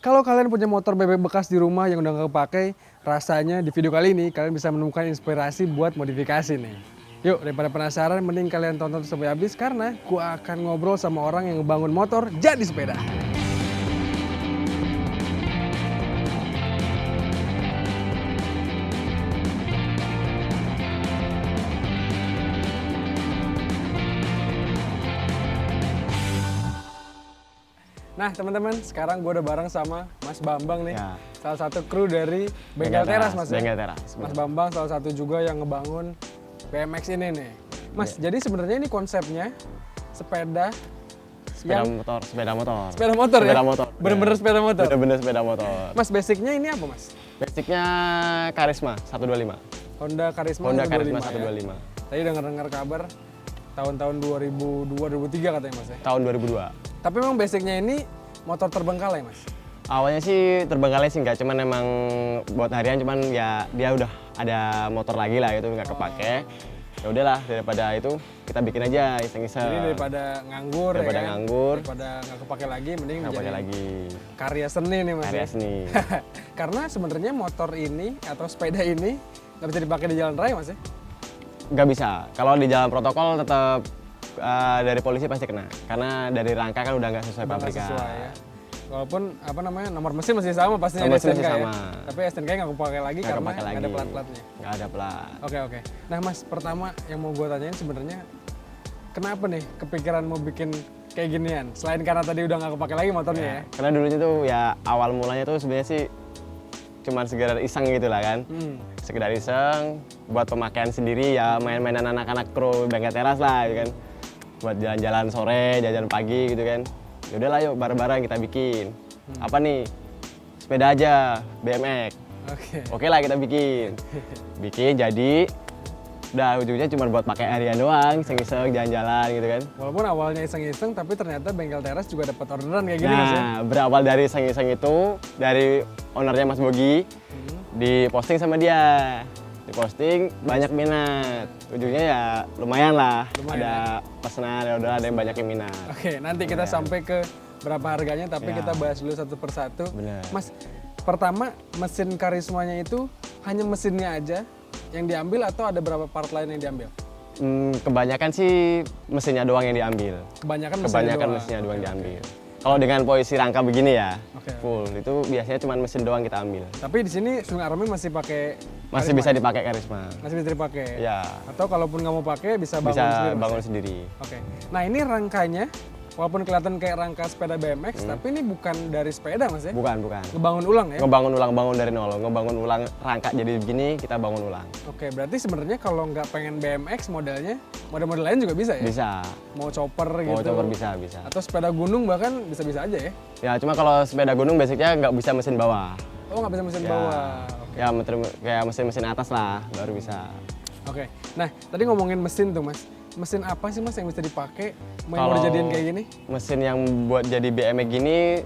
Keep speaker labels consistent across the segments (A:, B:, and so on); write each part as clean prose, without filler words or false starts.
A: Kalau kalian punya motor bebek bekas di rumah yang udah nggak kepake, rasanya di video kali ini kalian bisa menemukan inspirasi buat modifikasi nih. Yuk, daripada penasaran, mending kalian tonton sampai habis karena gua akan ngobrol sama orang yang ngebangun motor jadi sepeda. Nah teman-teman, sekarang gue udah bareng sama Mas Bambang nih,
B: Ya.
A: salah satu kru dari Bengkel Teras Mas.
B: Bengkel Teras.
A: Mas Bambang salah satu juga yang ngebangun BMX ini nih. Mas, jadi sebenarnya ini konsepnya sepeda
B: Sepeda
A: yang
B: motor, sepeda motor.
A: sepeda motor ya?
B: Sepeda motor.
A: Bener-bener sepeda motor.
B: Bener-bener sepeda motor.
A: Mas, basicnya ini apa Mas?
B: Basicnya Karisma 125.
A: Honda Karisma
B: Honda
A: 125
B: Karisma
A: ya?
B: 125.
A: Tadi dengar kabar tahun-tahun 2002-2003 katanya Mas ya?
B: Tahun 2002.
A: Tapi memang basicnya ini motor terbengkalai Mas?
B: Awalnya sih terbengkalai sih enggak, cuman emang buat harian, cuman ya dia udah ada motor lagi lah gitu, nggak kepake. Ya udahlah, daripada itu kita bikin aja iseng-iseng.
A: Jadi daripada nganggur
B: Daripada
A: ya kan?
B: nganggur,
A: Daripada nggak kepake lagi, mending
B: nggak pakai
A: jadi
B: lagi.
A: karya seni nih Mas.
B: Karya
A: ya?
B: seni.
A: Karena sebenarnya motor ini atau sepeda ini nggak bisa dipakai di jalan raya Mas ya?
B: Nggak bisa. Kalau di jalan protokol tetap dari polisi pasti kena. Karena dari rangka kan udah nggak sesuai
A: Udah nggak
B: pabrikan.
A: sesuai ya. Walaupun apa namanya nomor mesin masih sama pastinya
B: Nomor
A: di
B: mesin
A: STNK
B: masih
A: ya.
B: sama.
A: Tapi STNK nggak kepake lagi
B: Nggak
A: karena
B: kepake
A: nggak ada
B: lagi.
A: plat-platnya.
B: Nggak ada plat.
A: Oke. Nah Mas, pertama yang mau gue tanyain sebenarnya kenapa nih kepikiran mau bikin kayak ginian? Selain karena tadi udah nggak kepake lagi motornya ya.
B: Karena dulunya tuh ya awal mulanya tuh sebenarnya sih cuman sekedar iseng gitu lah kan. Sekedar iseng buat pemakaian sendiri ya, main-mainan anak-anak kru Bengkel Teras lah gitu kan. Buat jalan-jalan sore, jalan pagi gitu kan. Ya udahlah yuk bareng-bareng kita bikin. Apa nih? Sepeda aja, BMX.
A: Oke.
B: Oke lah kita bikin. Bikin jadi udah ujungnya cuma buat pakai harian doang, iseng-iseng jalan-jalan gitu kan.
A: Walaupun awalnya iseng-iseng, tapi ternyata Bengkel Teras juga dapat orderan kayak gini Mas ya.
B: Nah, berawal dari iseng-iseng itu, dari ownernya Mas Bogi, diposting sama dia. Diposting, banyak minat. Ujungnya ya lumayan lah,
A: Lumayan
B: ada pesanan, ya udah ada yang banyak yang minat.
A: Oke, nanti kita sampai ke berapa harganya, tapi
B: Ya.
A: kita bahas dulu satu persatu.
B: Bener.
A: Mas, pertama mesin Karismanya itu hanya mesinnya aja yang diambil atau ada berapa part lain yang diambil?
B: Kebanyakan sih mesinnya doang yang diambil.
A: Kebanyakan
B: Mesinnya doang diambil. Kalau dengan posisi rangka begini ya,
A: Oke.
B: full, itu biasanya cuma mesin doang kita ambil.
A: Tapi di sini swing armnya masih pakai
B: Masih bisa dipakai Karisma.
A: masih bisa dipakai.
B: Ya,
A: Atau kalaupun nggak mau pakai bisa bangun
B: bisa
A: sendiri. Mas?
B: bangun sendiri.
A: Oke. Nah, ini rangkanya walaupun kelihatan kayak rangka sepeda BMX, tapi ini bukan dari sepeda Mas ya?
B: Bukan.
A: Ngebangun ulang ya?
B: Ngebangun ulang, bangun dari nol. Ngebangun ulang rangka jadi begini, kita bangun ulang.
A: Oke, berarti sebenarnya kalau nggak pengen BMX modelnya, model-model lain juga bisa ya?
B: Bisa.
A: Mau chopper gitu.
B: Mau cover bisa.
A: Atau sepeda gunung bahkan bisa-bisa aja ya?
B: Ya, cuma kalau sepeda gunung basicnya nggak bisa mesin bawah.
A: Oh, nggak bisa mesin
B: Ya.
A: bawah. Oke.
B: Ya, kayak mesin-mesin atas lah, baru bisa.
A: Oke. Nah, tadi ngomongin mesin tuh Mas. Mesin apa sih Mas yang bisa dipakai mau
B: Kalau
A: dijadiin kayak gini?
B: mesin yang buat jadi BMX gini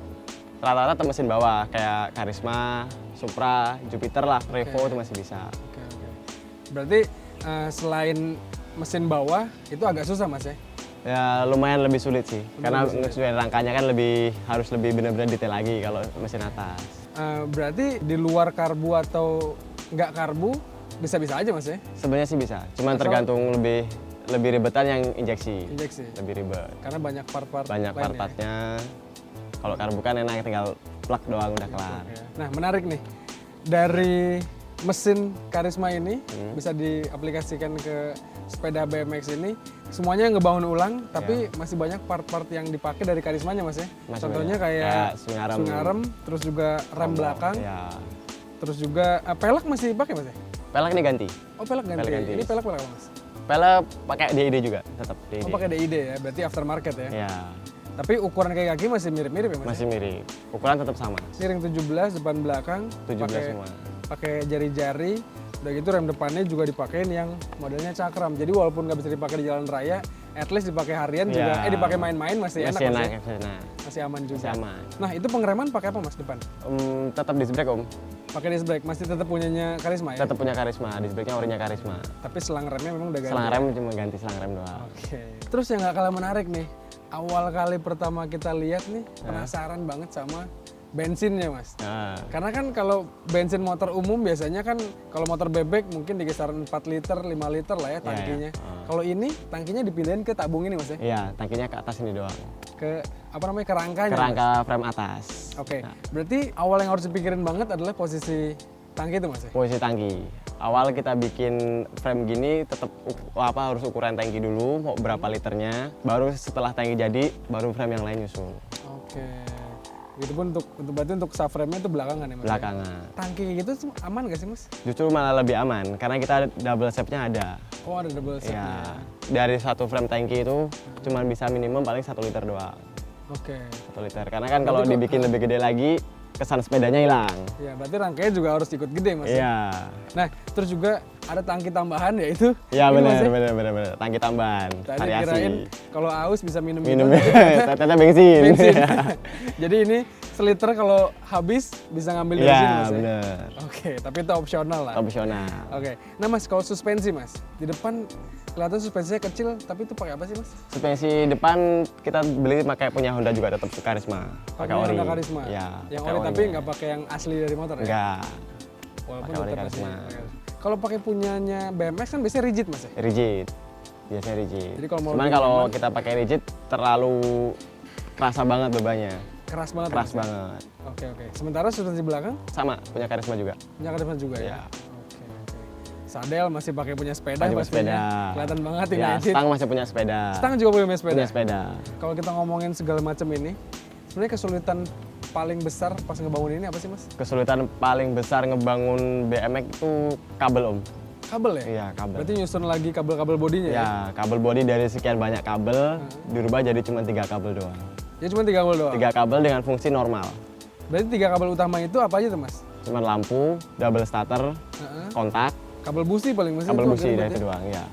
B: rata-rata mesin bawah kayak Karisma, Supra, Jupiter lah, Revo itu masih bisa.
A: Oke. Berarti selain mesin bawah itu agak susah Mas ya?
B: Ya lumayan lebih sulit sih, karena sesuai rangkanya kan harus lebih benar-benar detail lagi kalau mesin atas.
A: Berarti di luar karbu atau nggak karbu bisa-bisa aja Mas ya?
B: Sebenarnya sih bisa, cuman tergantung lebih ribetan yang injeksi.
A: Injeksi.
B: Lebih ribet.
A: Karena banyak part-part
B: Banyak
A: lain ya?
B: part-partnya. Kalau karbu kan enak, tinggal plug doang udah kelar.
A: Oke. Nah, menarik nih. Dari mesin Karisma ini bisa diaplikasikan ke sepeda BMX ini. Semuanya ngebangun ulang, tapi masih banyak part-part yang dipakai dari Karismanya Mas ya.
B: Masih
A: Contohnya
B: banyak.
A: kayak
B: swing arm.
A: swing arm, terus juga rem belakang,
B: Ya.
A: terus juga pelek masih dipakai Mas ya?
B: Pelek ini ganti.
A: Oh, pelek ganti.
B: Pelek ganti.
A: Ini pelek apa Mas?
B: Pelek pakai DID juga, tetap DID.
A: Oh, pakai DID ya, berarti aftermarket ya.
B: Ya,
A: Tapi ukuran kayak kaki masih mirip-mirip ya Mas?
B: masih mirip. Ukuran tetap sama.
A: Ini ring 17 depan belakang,
B: 17 semua.
A: pakai jari-jari. Udah gitu rem depannya juga dipakein yang modelnya cakram. Jadi walaupun nggak bisa dipakai di jalan raya, at least dipakai harian juga.
B: Ya.
A: Dipakai main-main masih enak.
B: Masih
A: Mas,
B: enak,
A: ya?
B: masih enak.
A: Masih aman juga.
B: Masih aman.
A: Nah itu pengereman pakai apa Mas depan?
B: Tetap disc brake om.
A: Pakai disc brake, masih tetap punyanya Karisma ya?
B: Tetap punya Karisma, disc brake-nya orinya Karisma.
A: Tapi selang remnya memang udah ganti.
B: Selang rem cuma ganti selang rem doang.
A: Oke. Terus yang nggak kalah menarik nih, awal kali pertama kita lihat nih, penasaran banget sama bensinnya mas.
B: Nah,
A: Karena kan kalau bensin motor umum biasanya kan kalau motor bebek mungkin di kisaran 4 liter, 5 liter lah ya tangkinya. Kalau ini tangkinya dipindahin ke tabung ini mas ya?
B: iya, tangkinya ke atas ini doang.
A: Ke apa namanya, ke rangkanya. Mas?
B: Kerangka frame atas.
A: Oke, berarti awal yang harus dipikirin banget adalah posisi tangki itu mas ya?
B: Posisi tangki. Awal kita bikin frame gini tetap harus ukuran tangki dulu, mau berapa liternya. Baru setelah tangki jadi, baru frame yang lain nyusul.
A: Oke. Itu pun berarti untuk subframe-nya itu belakangan ya mas?
B: Belakangan.
A: Tangki kayak gitu tuh aman gak sih mas?
B: Justru malah lebih aman karena kita double shape-nya ada.
A: Oh ada double
B: Ya,
A: shape-nya.
B: dari satu frame tangki itu cuma bisa minimum paling 1 liter doang.
A: Oke.
B: 1 liter. Karena kan kalau dibikin lebih gede lagi, kesan sepedanya hilang.
A: Ya berarti rangkainya juga harus ikut gede mas ya?
B: Iya.
A: Nah terus juga ada tangki tambahan yaitu
B: Iya
A: ini, Mas, ya?
B: benar. Tangki tambahan,
A: Tadi
B: variasi.
A: kirain kalau aus bisa minum
B: Minum
A: gitu.
B: ternyata bensin.
A: Bensin. Jadi ini seliter kalau habis bisa ngambil dari
B: Iya,
A: sini mas ya?
B: benar.
A: Oke, tapi itu opsional lah.
B: Opsional.
A: Oke, nah mas kalau suspensi mas, di depan kelihatan suspensinya kecil, tapi itu pakai apa sih mas?
B: Suspensi depan kita beli pakai punya Honda juga tetap Karisma. Pakai ori.
A: Honda Karisma.
B: Iya.
A: Yang
B: pakai
A: ori tapi
B: orinya.
A: nggak pakai yang asli dari motor ya?
B: Enggak.
A: Walaupun
B: pakai ori
A: tetap
B: Karisma.
A: asli. Kalau pakai punyanya BMX kan biasanya rigid mas ya?
B: Rigid. Biasanya rigid.
A: Jadi kalau mau
B: Cuman
A: lebih
B: kalau
A: nyaman-
B: kita pakai rigid terlalu kerasa banget bebannya.
A: Keras banget.
B: Keras
A: Mas, ya?
B: banget.
A: Oke. Sementara suspensi belakang
B: Sama, punya Karisma juga.
A: punya Karisma juga ya?
B: Iya.
A: Oke. Sadel masih pakai punya sepeda
B: Masih punya
A: pastinya.
B: sepeda.
A: Kelihatan banget ini
B: Ya,
A: United.
B: Stang masih punya sepeda.
A: Stang juga punya sepeda.
B: Punya sepeda.
A: Kalau kita ngomongin segala macam ini, sebenarnya kesulitan paling besar pas ngebangun ini apa sih mas?
B: Kesulitan paling besar ngebangun BMX itu kabel om.
A: Kabel ya?
B: Iya kabel.
A: Berarti nyusun lagi kabel-kabel bodinya ya?
B: Ya kabel body dari sekian banyak kabel dirubah jadi cuma 3 kabel doang.
A: Ya cuma 3 kabel doang?
B: 3 kabel dengan fungsi normal.
A: Berarti 3 kabel utama itu apa aja tuh mas?
B: Cuma lampu, double starter,
A: Heeh.
B: kontak,
A: Kabel busi paling mas?
B: kabel
A: itu
B: busi
A: ribet
B: dari
A: ya?
B: itu doang ya.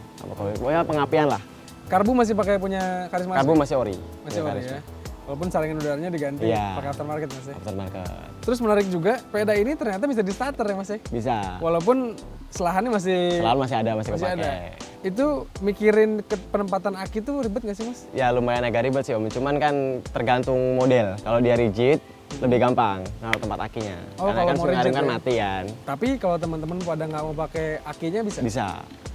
B: Pokoknya pengapian lah.
A: Karbu masih pakai punya Karisma?
B: Karbu masih ori.
A: Masih
B: punya
A: ori
B: Karisma.
A: ya? Walaupun saringan udaranya diganti
B: Iya.
A: pakai aftermarket mas ya?
B: Aftermarket.
A: Terus menarik juga, sepeda ini ternyata bisa di starter ya mas ya?
B: Bisa.
A: Walaupun selahannya masih
B: Selalu masih ada, masih
A: masih
B: kepake.
A: ada. Itu mikirin ke penempatan aki tuh ribet nggak sih mas?
B: Ya lumayan agak ribet sih om. Cuman kan tergantung model. Kalau dia rigid lebih gampang naruh tempat akinya.
A: Oh,
B: Karena
A: kalau
B: kan
A: mau
B: swing arm
A: rigid
B: kan
A: ya?
B: mati kan.
A: Tapi kalau teman-teman pada nggak mau pakai akinya bisa?
B: Bisa.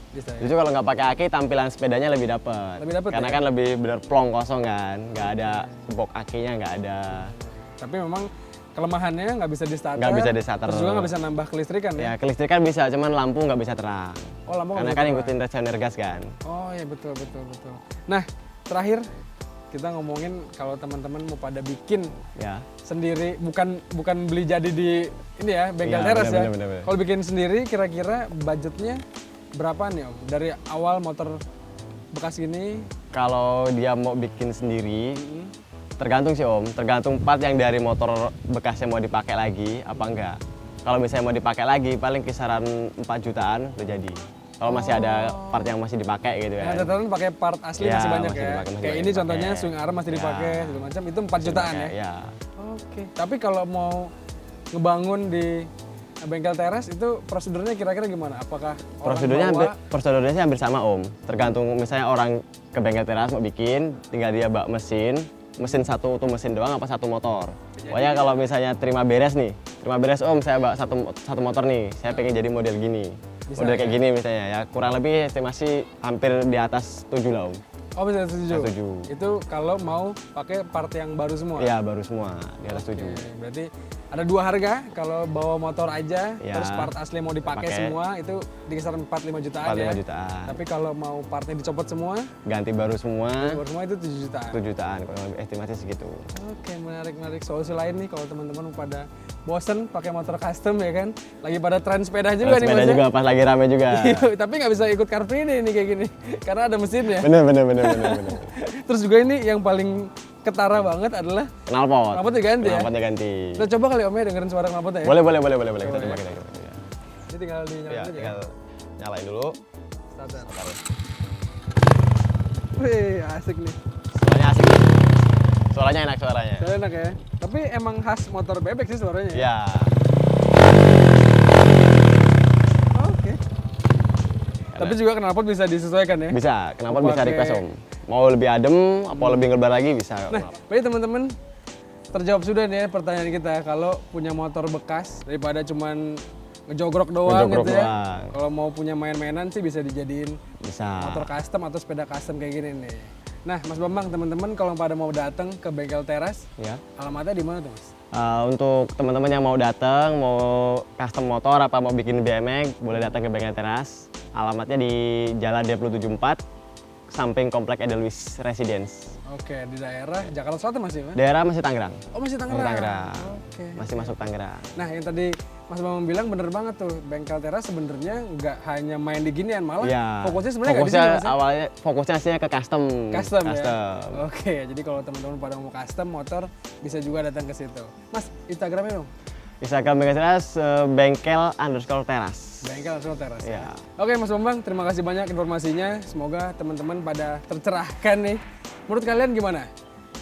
A: Bisa ya?
B: Justru kalau nggak pakai aki tampilan sepedanya lebih dapet.
A: Lebih dapet
B: Karena
A: ya?
B: kan lebih bener plong kosong kan. Nggak ada box akinya, nggak ada.
A: Tapi memang kelemahannya nggak bisa di starter.
B: Nggak bisa di starter.
A: Terus juga nggak bisa nambah kelistrikan ya?
B: Ya kelistrikan bisa, cuman lampu nggak bisa terang.
A: Oh lampu nggak
B: Karena
A: bisa
B: kan
A: terang.
B: ngikutin rasioner gas kan.
A: Oh iya betul. Nah terakhir kita ngomongin kalau teman-teman mau pada bikin
B: Ya.
A: sendiri, bukan beli jadi di ini ya bengkel
B: Iya,
A: teras ya.
B: bener.
A: Kalau bikin sendiri kira-kira budgetnya berapa nih om? Dari awal motor bekas ini?
B: Kalau dia mau bikin sendiri, tergantung sih om. Tergantung part yang dari motor bekasnya mau dipakai lagi apa enggak. Kalau misalnya mau dipakai lagi, paling kisaran 4 jutaan udah jadi. Kalau masih ada part yang masih dipakai gitu
A: Nah,
B: ya.
A: catatan pakai part asli
B: Ya,
A: masih banyak
B: masih
A: ya.
B: dipakai, masih
A: Kayak
B: banyak
A: ini
B: dipakai.
A: contohnya swing arm masih
B: Ya.
A: dipakai segala macam itu 4 jutaan ya.
B: Ya.
A: Oke. Tapi kalau mau ngebangun di bengkel teras itu prosedurnya kira-kira gimana? Apakah
B: Prosedurnya sih hampir sama om. Tergantung misalnya orang ke bengkel teras mau bikin, tinggal dia bawa mesin satu tuh mesin doang apa satu motor. Pokoknya kalau misalnya terima beres om saya bawa satu motor nih, saya pengen jadi model gini.
A: Bisa,
B: Model kayak
A: ya?
B: gini misalnya ya kurang lebih estimasi hampir di atas 7 lah om.
A: Oh bisa 7.
B: 7.
A: Itu kalau mau pakai part yang baru semua.
B: Iya baru semua di atas 7.
A: Oke, berarti ada 2 harga, kalau bawa motor aja,
B: Ya.
A: terus part asli mau dipakai
B: Pakai.
A: semua itu di kisaran 4-5 jutaan
B: 45
A: ya.
B: jutaan.
A: Tapi kalau mau partnya dicopot semua,
B: Ganti baru semua
A: baru semua itu 7 jutaan.
B: 7 jutaan kurang lebih estimasi segitu.
A: Oke, menarik solusi lain nih kalau teman-teman pada bosen pakai motor custom ya kan. Lagi pada tren sepeda juga nih
B: Sepeda
A: Mas ya.
B: juga pas lagi rame juga.
A: Tapi nggak bisa ikut Car Free Day nih kayak gini karena ada mesinnya.
B: bener.
A: Terus juga ini yang paling ketara banget adalah
B: Knalpot.
A: knalpot diganti ya.
B: Knalpotnya ganti.
A: Kita coba kali Om ya dengerin suara knalpotnya ya.
B: Boleh. Kita coba kita.
A: Ini tinggal
B: Ya,
A: dinyalain aja ya.
B: tinggal nyalain dulu.
A: Starter.
B: Taruh.
A: Wih, asik nih.
B: Suaranya asik nih. Suaranya enak suaranya.
A: Suara enak ya. Tapi emang khas motor bebek sih suaranya. Ya?
B: Ya.
A: Oke. Tapi juga knalpot bisa disesuaikan ya.
B: Bisa. Kenapa
A: Mau
B: bisa
A: pakai-
B: request om? Mau lebih adem, apa lebih ngebar lagi bisa.
A: Nah, baik teman-teman, terjawab sudah nih ya pertanyaan kita. Kalau punya motor bekas daripada cuman ngejogrok doang
B: Ngejogrok
A: gitu ya.
B: doang.
A: Kalau mau punya main-mainan sih bisa dijadiin
B: Bisa.
A: motor custom atau sepeda custom kayak gini nih. Nah, Mas Bambang, teman-teman kalau pada mau datang ke bengkel teras,
B: Ya.
A: alamatnya di mana tuh, Mas?
B: Untuk teman-teman yang mau datang, mau custom motor apa mau bikin BMX, boleh datang ke bengkel teras. Alamatnya di Jalan D74, samping Komplek Edelweiss Residence.
A: Oke, di daerah Jakarta Selatan masih, Mas?
B: Daerah masih Tangerang.
A: Oh, masih Tangerang.
B: Masih Tangerang.
A: Oke.
B: Masih masuk Tangerang.
A: Nah, yang tadi Mas Bambang bilang bener banget tuh, bengkel teras sebenarnya nggak hanya main di ginian, malah
B: Iya.
A: fokusnya sebenarnya nggak di sini, Mas. Ya?
B: Awalnya fokusnya aslinya ke custom.
A: Custom ya. Oke, jadi kalau teman-teman pada mau custom motor bisa juga datang ke situ. Mas, Instagramnya dong?
B: Instagram bengkel teras bengkel_teras.
A: Bengkel langsung teras.
B: Iya.
A: Oke, Mas Bambang, terima kasih banyak informasinya. Semoga teman-teman pada tercerahkan nih. Menurut kalian gimana?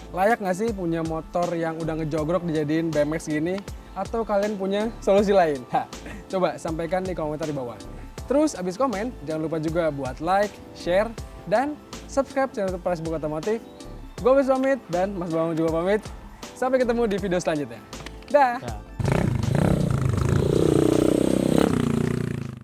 A: Layak nggak sih punya motor yang udah ngejogrok dijadiin BMX gini? Atau kalian punya solusi lain? Coba sampaikan di komentar di bawah. Terus abis komen, jangan lupa juga buat like, share, dan subscribe channel Facebook Otomotif. Gue Mas pamit dan Mas Bambang juga pamit. Sampai ketemu di video selanjutnya. Dah!
B: Ya.